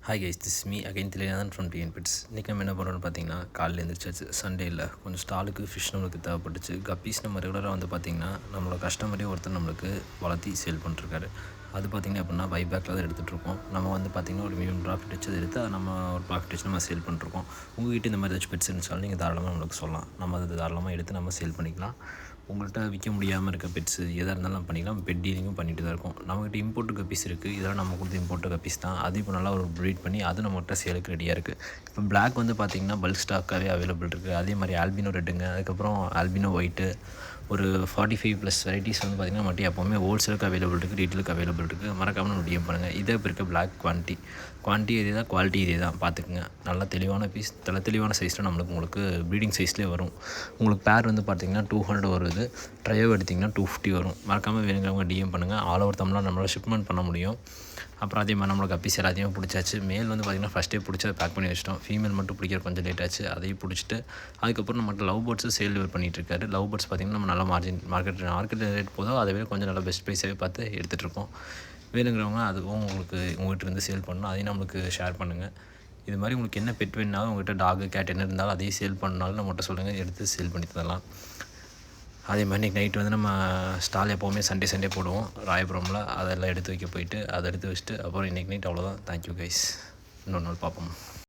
Hi guys, this me again திலேதான் from TN pets. இன்றைக்கி நம்ம என்ன பண்ணுறோன்னு பார்த்தீங்கன்னா, காலையில் எழுந்திரிச்சாச்சு. சண்டேயில் கொஞ்சம் ஸ்டாலுக்கு ஃபிஷ் நம்மளுக்கு தேவைப்பட்டுச்சு. கப்பீஸ் நம்ம ரெகுலராக வந்து பார்த்திங்கன்னா நம்மளோட கஸ்டமரே ஒருத்தர் நம்மளுக்கு வளர்த்தி சேல் பண்ணிருக்காரு. அது பார்த்திங்கன்னா எப்படின்னா பைபேக்கில் தான் எடுத்துகிட்ருக்கோம். நம்ம வந்து பார்த்திங்கன்னா ஒரு மினிமம் ப்ராஃபிட் வச்சு அதை எடுத்து அதை நம்ம ஒரு ப்ராஃபிட் வச்சு நம்ம சேல் பண்ணிருக்கோம். உங்கள்கிட்ட இந்த மாதிரி ஏதாச்சும் பெட்ஸ் இருந்துச்சாலும் நீங்கள் தாராளமாக நம்மளுக்கு சொல்லலாம். நம்ம அதை தாராளமாக எடுத்து நம்ம சேல் பண்ணிக்கலாம். உங்கள்கிட்ட விற்க முடியாமல் இருக்க பெட்ஸு எதாக இருந்தாலும் நம்ம பண்ணிக்கலாம். பெட் டீலிங்கும் பண்ணிட்டு தான் இருக்கோம். நம்மகிட்ட இம்போர்ட் கப்பீஸ் இருக்குது. இதெல்லாம் நம்ம கொடுத்து இம்போர்ட் கப்பீஸ் தான். அது இப்போ நல்லா ஒரு ப்ரீட் பண்ணி அது நம்மகிட்ட சேலுக்கு ரெடியாக இருக்குது. இப்போ பிளாக் வந்து பார்த்திங்கன்னா பல்க் ஸ்டாக்காகவே அவைலபிள் இருக்குது. அதே மாதிரி ஆல்பினோ ரெட்டுங்க, அதுக்கப்புறம் ஆல்பினோ ஒயிட்டு, ஒரு 45+ வெரைட்டிஸ் வந்து பார்த்திங்கன்னா மட்டும் எப்போவுமே ஹோல்சேலுக்கு அவைலபிள் இருக்குது, ரீட்டெயிலுக்கு அவைலபிள் இருக்குது. மறக்காமல் நம்ம டிஎம் பண்ணுங்கள். இதே இப்போ இருக்க பிளாக் குவான்டிட்டி இதே தான், குவாலிட்டி இதே தான். பார்த்துக்குங்க. நல்ல தெளிவான பீஸ், தெளிவான சைஸில் உங்களுக்கு ப்ரீடிங் சைஸ்லேயே வரும். உங்களுக்கு பேர் வந்து பார்த்திங்கன்னா 200 வருது. ட்ரையோ எடுத்திங்கன்னா 250 வரும். மறக்காமல் வேணுங்கிறவங்க டிஎம் பண்ணுங்கள். ஆல் ஓவர் தமிழ்நாடு நம்மளால் ஷிப்மெண்ட் பண்ண முடியும். அப்புறம் அதே மாதிரி நம்மளுக்கு கப்பீஸ் எல்லாத்தையும் பிடிச்சாச்சு. மேல் வந்து பார்த்திங்கன்னா ஃபஸ்ட்டே பிடிச்சி அதை பேக் பண்ணி வச்சிட்டோம். ஃபீமேல் மட்டும் பிடிக்கிற கொஞ்சம் லேட் ஆச்சு. அதையும் பிடிச்சிட்டு அதுக்கப்புறம் நம்மகிட்ட லவ் பேர்ட்ஸு சேல் பண்ணிகிட்ருக்காரு. லவ் பேர்ட்ஸ் பார்த்திங்கன்னா நம்ம நல்லா மார்க்கெட் ரேட் போதும், அதை விட கொஞ்சம் நல்லா பெஸ்ட் ப்ரைஸாகவே பார்த்து எடுத்துகிட்ருக்கோம். வேணுங்கிறவங்க அதுவும் உங்கள்கிட்ட இருந்து சேல் பண்ணணும், அதையும் நம்மளுக்கு ஷேர் பண்ணுங்கள். இது மாதிரி உங்களுக்கு என்ன பெட் வேணுனாலும் உங்கள்கிட்ட டாகு கேட் என்ன இருந்தாலும் அதையும் சேல் பண்ணாலும் நம்மகிட்ட சொல்லுங்கள், எடுத்து சேல் பண்ணி தரலாம். அதே மாதிரி இன்றைக்கி நைட்டு வந்து நம்ம ஸ்டால் எப்போவுமே சண்டே போடுவோம் ராயபுரமில். அதெல்லாம் எடுத்து வைக்க போயிட்டு அதை எடுத்து வச்சுட்டு அப்புறம் இன்றைக்கி நைட் அவ்வளோதான். Thank you guys. இன்னொரு நாள் பார்ப்போம்.